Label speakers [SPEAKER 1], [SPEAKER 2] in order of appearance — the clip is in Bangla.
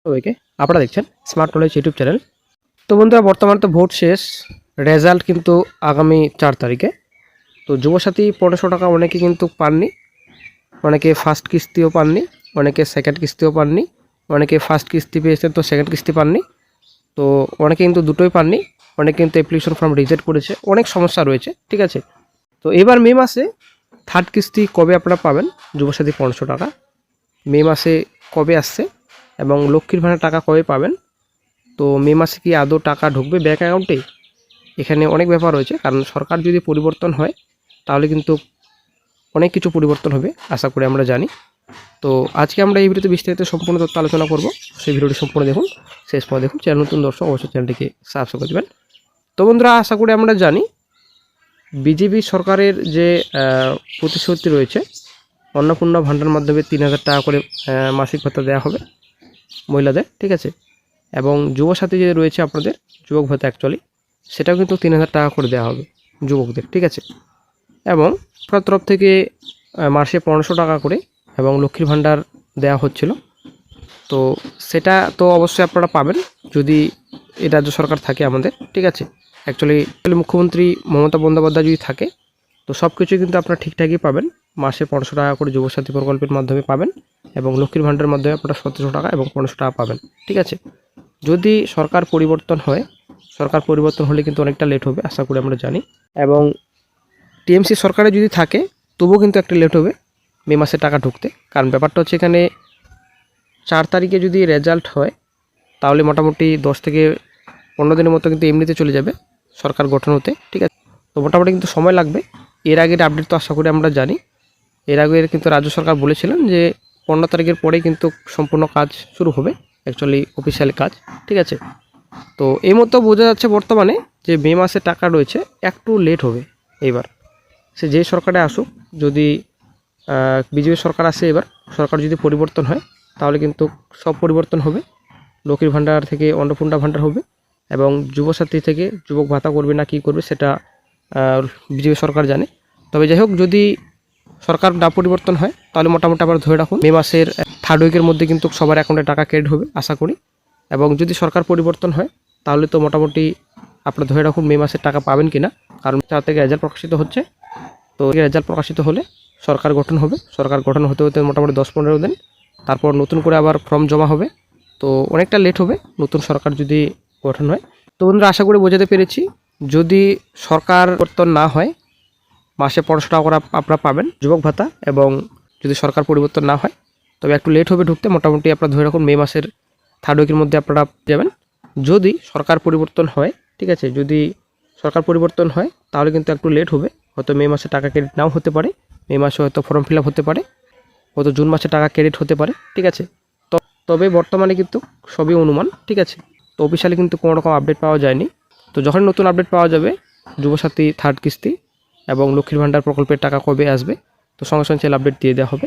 [SPEAKER 1] সবাইকে, আপনারা দেখছেন স্মার্ট নলেজ ইউটিউব চ্যানেল। তো বন্ধুরা, বর্তমানে তো ভোট শেষ, রেজাল্ট কিন্তু আগামী 4 তারিখে। তো যুবসাথী 1500 টাকা অনেকে কিন্তু পাননি, অনেকে ফার্স্ট কিস্তিও পাননি, অনেকে সেকেন্ড কিস্তিও পাননি, অনেকে ফার্স্ট কিস্তি পেয়েছেন তো সেকেন্ড কিস্তি পাননি, তো অনেকে কিন্তু দুটোই পাননি, অনেকে কিন্তু অ্যাপ্লিকেশন ফর্ম রিজেক্ট করেছে, অনেক সমস্যা রয়েছে। ঠিক আছে, তো এবার মে মাসে থার্ড কিস্তি কবে আপনারা পাবেন যুবসাথী 1500 টাকা, মে মাসে কবে আসছে এবং লক্ষ্মীর ভাণ্ডার টাকা কবে পাবেন, তো মে মাসে কি আদৌ টাকা ঢুকবে ব্যাঙ্ক অ্যাকাউন্টে, এখানে অনেক ব্যাপার রয়েছে। কারণ সরকার যদি পরিবর্তন হয় তাহলে কিন্তু অনেক কিছু পরিবর্তন হবে, আশা করি আমরা জানি। তো আজকে আমরা এই ভিডিওতে বিস্তারিত সম্পূর্ণ তথ্য আলোচনা করব, সেই ভিডিওটি সম্পূর্ণ দেখুন, শেষ পর দেখুন। চ্যানেল নতুন দর্শক অবশ্যই চ্যানেলটিকে সাবস্ক্রাইব করে দেবেন। তো বন্ধুরা, আশা করি আমরা জানি বিজেপি সরকারের যে প্রতিশ্রুতি রয়েছে, অন্নপূর্ণা ভাণ্ডার মাধ্যমে 3000 টাকা করে মাসিক ভাতা দেওয়া হবে মহিলাদের। ঠিক আছে, এবং যুবসাথী যে রয়েছে আপনাদের যুবক ভাতা অ্যাকচুয়ালি, সেটাও কিন্তু 3000 টাকা করে দেওয়া হবে যুবকদের। ঠিক আছে, এবং সরকার তরফ থেকে মাসে 1500 টাকা করে এবং লক্ষ্মীর ভাণ্ডার দেওয়া হচ্ছিল। তো সেটা তো অবশ্যই আপনারা পাবেন যদি এই রাজ্য সরকার থাকে আমাদের। ঠিক আছে, অ্যাকচুয়ালি মুখ্যমন্ত্রী মমতা বন্দ্যোপাধ্যায় যদি থাকে তো সব কিছুই কিন্তু আপনারা ঠিকঠাকই পাবেন। মাসে 1500 টাকা করে যুবসাথী প্রকল্পের মাধ্যমে পাবেন এবং লক্ষ্মীর ভাণ্ডারের মাধ্যমে আপনারা 1700 টাকা এবং 1500 টাকা পাবেন। ঠিক আছে, যদি সরকার পরিবর্তন হয়, সরকার পরিবর্তন হলে কিন্তু অনেকটা লেট হবে, আশা করি আমরা জানি। এবং টিএমসি সরকারে যদি থাকে তবুও কিন্তু একটা লেট হবে মে মাসে টাকা ঢুকতে। কারণ ব্যাপারটা হচ্ছে এখানে 4 তারিখে যদি রেজাল্ট হয় তাহলে মোটামুটি 10 থেকে 15 দিনের মতো কিন্তু এমনিতে চলে যাবে সরকার গঠন হতে। ঠিক আছে, তো মোটামুটি কিন্তু সময় লাগবে। এর আগের আপডেট তো আশা করি আমরা জানি, এর আগে কিন্তু রাজ্য সরকার বলেছিলেন যে 15 তারিখের পরেই কিন্তু সম্পূর্ণ কাজ শুরু হবে, অ্যাকচুয়ালি অফিসিয়াল কাজ। ঠিক আছে, তো এই মতো বোঝা যাচ্ছে বর্তমানে যে মে মাসে টাকা রয়েছে, একটু লেট হবে। এবার সে যে সরকারে আসুক, যদি বিজেপি সরকার আসে, এবার সরকার যদি পরিবর্তন হয় তাহলে কিন্তু সব পরিবর্তন হবে। লক্ষ্মীর ভাণ্ডার থেকে অন্নপূর্ণা ভাণ্ডার হবে এবং যুবসাথী থেকে যুবক ভাতা করবে না কি করবে সেটা বিজেপি সরকার জানে। তবে যাই হোক, যদি সরকার না পরিবর্তন হয় তাহলে মোটামুটি আবার ধরে রাখুন মে মাসের থার্ড উইকের মধ্যে কিন্তু সবার অ্যাকাউন্টে টাকা ক্রেডিট হবে আশা করি। এবং যদি সরকার পরিবর্তন হয় তাহলে তো মোটামুটি আপনারা ধরে রাখুন মে মাসের টাকা পাবেন কি না। কারণ 4 থেকে রেজাল্ট প্রকাশিত হচ্ছে, তো রেজাল্ট প্রকাশিত হলে সরকার গঠন হবে, সরকার গঠন হতে হতে মোটামুটি 10-15 দিন, তারপর নতুন করে আবার ফর্ম জমা হবে। তো অনেকটা লেট হবে নতুন সরকার যদি গঠন হয়। তো বন্ধুরা, আশা করি বোঝাতে পেরেছি। যদি সরকার পরিবর্তন না হয় মাসে 1500 টাকা করে আপনারা পাবেন যুবক ভাতা, এবং যদি সরকার পরিবর্তন না হয় তবে একটু লেট হবে ঢুকতে। মোটামুটি আপনারা ধরে রাখুন মে মাসের থার্ড উইকের মধ্যে আপনারা যাবেন যদি সরকার পরিবর্তন হয়। ঠিক আছে, যদি সরকার পরিবর্তন হয় তাহলে কিন্তু একটু লেট হবে, হয়তো মে মাসে টাকা ক্রেডিট নাও হতে পারে, মে মাসে হয়তো ফর্ম ফিল আপ হতে পারে, হয়তো জুন মাসে টাকা ক্রেডিট হতে পারে। ঠিক আছে, তবে বর্তমানে কিন্তু সবই অনুমান। ঠিক আছে, তো অফিসিয়ালি কিন্তু কোনো রকম আপডেট পাওয়া যায়নি। তো যখন নতুন আপডেট পাওয়া যাবে যুবসাথী থার্ড কিস্তি এবং লক্ষ্মীর ভাণ্ডার প্রকল্পের টাকা কবে আসবে, তো সঙ্গে সঙ্গে চ্যানেল আপডেট দিয়ে দেওয়া হবে।